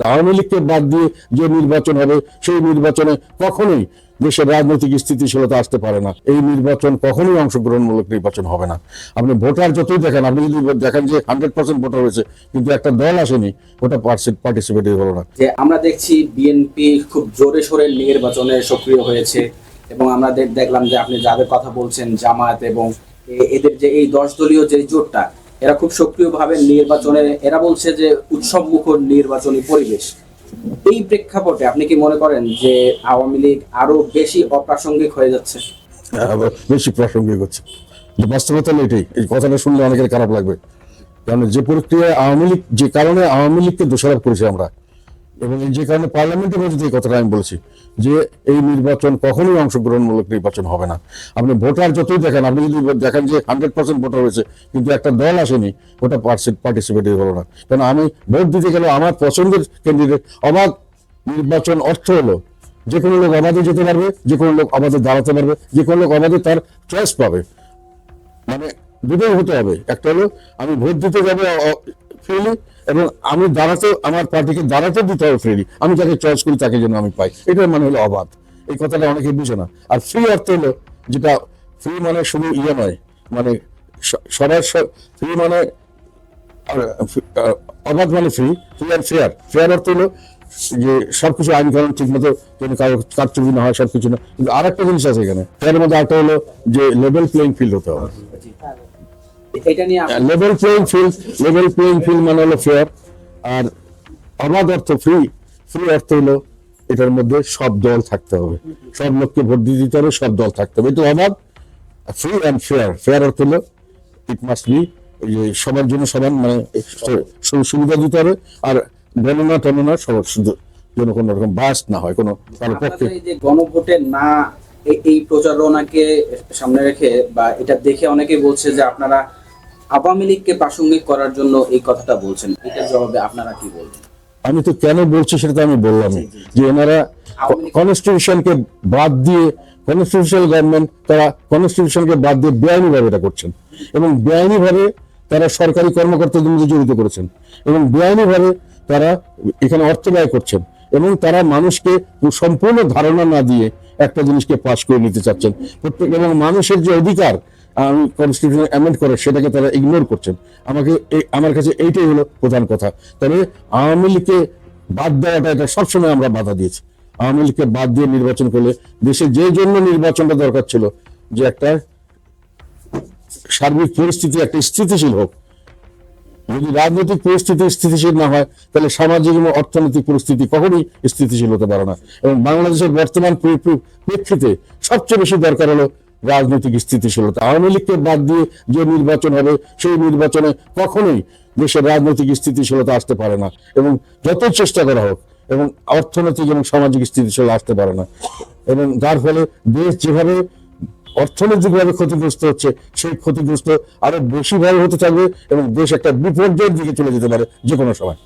আওয়ামী লীগকে বাদ দিয়ে যে নির্বাচন হবে সেই নির্বাচনে কখনোই দেশের রাজনৈতিক স্থিতিশীলতা আসতে পারে না। এই নির্বাচন কখনোই অংশগ্রহণমূলক নির্বাচন হবে না। আপনি ভোটার যতই দেখেন, আপনি যদি দেখেন যে 100% ভোটার হয়েছে কিন্তু একটা দল আসেনি, ওটা পার্টিসিপেটিভ হলো না। যে আমরা দেখছি বিএনপি খুব জোরে সোরে নির্বাচনে সক্রিয় হয়েছে এবং আমরা দেখলাম যে আপনি যাদের কথা বলছেন জামায়াত এবং এদের যে এই 10 দলীয় যে জোটটা, এরা খুব সক্রিয়ভাবে নির্বাচনে, এরা বলছে যে উৎসব মুখর নির্বাচনী পরিবেশ। এই প্রেক্ষাপটে আপনি কি মনে করেন যে আওয়ামী লীগ আরো বেশি অপ্রাসঙ্গিক হয়ে যাচ্ছে? বেশি প্রাসঙ্গিক হচ্ছে। বাস্তবতা এটাই। এই কথাটা শুনলে অনেকের খারাপ লাগবে, কারণ যে প্রক্রিয়ায় আওয়ামী লীগ, যে কারণে আওয়ামী লীগকে দোষারোপ করেছি আমরা, এবং যে কারণে পার্লামেন্টের মধ্যে এই কথাটা আমি বলছি যে এই নির্বাচন কখনোই অংশগ্রহণমূলক নির্বাচন হবে না। আপনি ভোটার যতই দেখেন, আপনি যদি দেখেন যে 100% ভোটার হয়েছে কিন্তু একটা দল আসেনি, ওটা পার্টিসিপেটিভ হলো না। কারণ আমি ভোট দিতে গেলে আমার পছন্দের ক্যান্ডিডেট, অবাধ নির্বাচন অর্থ হলো যে কোনো লোক অবাধে যেতে পারবে, যে কোনো লোক অবাধে দাঁড়াতে পারবে, যে কোনো লোক অবাধে তার চয়েস পাবে। মানে দুটোই হতে হবে। একটা হলো আমি ভোট দিতে যাবো ফ্রিলি, এবং আমি দাঁড়াতে, আমার পার্টিকে দাঁড়াতে দিতে হবে ফ্রিলি। আমি যাকে চয়েস করি তাকে যেন আমি পাই। এটার মানে হলো অবাধ। এই কথাটা অনেকে বুঝে না। আর ফ্রি অর্থ হলো যেটা, ফ্রি মানে শুধু ইয়ে নয়, মানে সবার ফ্রি মানে অবাধ মানে ফ্রি, ফ্রি আর ফেয়ার। ফেয়ার অর্থ হলো যে সবকিছু আইন কানুন ঠিক মতো যেন কারচুপি না হয়, সবকিছু না। কিন্তু আর একটা জিনিস আছে এখানে, ফেয়ার মধ্যে একটা হলো যে লেভেল প্লেইং ফিল্ড হতে হবে। লেভেল প্লেইং ফিল্ড মানে হলো ফেয়ার। আর অবাধ অর্থ ফ্রি, ফ্রি অর্থ হলো এটার মধ্যে সব দল থাকতে হবে, সব লোককে ভোট দিয়ে দিতে হবে, সব দল থাকতে হবে। এটা অবাধ। ফ্রি অ্যান্ড ফেয়ার, ফেয়ার অর্থ হলো ইট মাস্ট বি সবার জন্য সমান, মানে সুবিধা দিতে হবে। আর গণনা টননা সবার যেন কোনো রকম বাস না হয় কোনো কারো পক্ষে। যে গণভোটে না, এই প্রচারণাকে সামনে রেখে বা এটা দেখে অনেকে বলছে যে আপনারা আওয়ামী লীগকে প্রাসঙ্গিক করার জন্য এই কথাটা বলছেন। এটার জবাবে আপনারা কি বলবেন? আমি তো কেন বলছি সেটা তো আমি বললাম, যে এনারা কনস্টিটিউশনকে বাদ দিয়ে, কনস্টিটিউশনাল গভর্নমেন্ট, তারা কনস্টিটিউশনকে বাদ দিয়ে বেআইনি ভাবে এটা করছেন, এবং বেআইনি ভাবে তারা সরকারি কর্মকর্তাদের মধ্যে জড়িত করেছেন, এবং বেআইনি ভাবে তারা এখানে অর্থ ব্যয় করছেন, এবং তারা মানুষকে সম্পূর্ণ ধারণা না দিয়ে একটা জিনিসকে পাশ করে নিতে চাচ্ছেন প্রত্যেক, এবং মানুষের যে অধিকার কনস্টিটিউশন অ্যামেন্ড করে সেটাকে তারা ইগনোর করছেন। আমার কাছে এইটাই হলো প্রধান কথা। তবে আওয়ামী লীগকে বাদ দেওয়াটা, এটা সবসময় আমরা বাধা দিয়েছি। আওয়ামী লীগকে বাদ দিয়ে নির্বাচন করলে দেশে যে জন্য নির্বাচনটা দরকার ছিল, যে একটা সার্বিক পরিস্থিতি একটা স্থিতিশীল হোক। যদি রাজনৈতিক পরিস্থিতি স্থিতিশীল না হয়, তাহলে সামাজিক এবং অর্থনৈতিক পরিস্থিতি কখনোই স্থিতিশীল হতে পারে না। এবং বাংলাদেশের বর্তমান প্রেক্ষিতে সবচেয়ে বেশি দরকার হলো রাজনৈতিক স্থিতিশীলতা। আওয়ামী লীগকে বাদ দিয়ে যে নির্বাচন হবে সেই নির্বাচনে কখনোই দেশের রাজনৈতিক স্থিতিশীলতা আসতে পারে না, এবং যতই চেষ্টা করা হোক, এবং অর্থনৈতিক এবং সামাজিক স্থিতিশীলতা আসতে পারে না। এবং যার ফলে দেশ যেভাবে অর্থনৈতিকভাবে ক্ষতিগ্রস্ত হচ্ছে, সেই ক্ষতিগ্রস্ত আরো বেশিভাবে হতে থাকবে, এবং দেশ একটা বিপর্যয়ের দিকে চলে যেতে পারে যে কোনো সময়।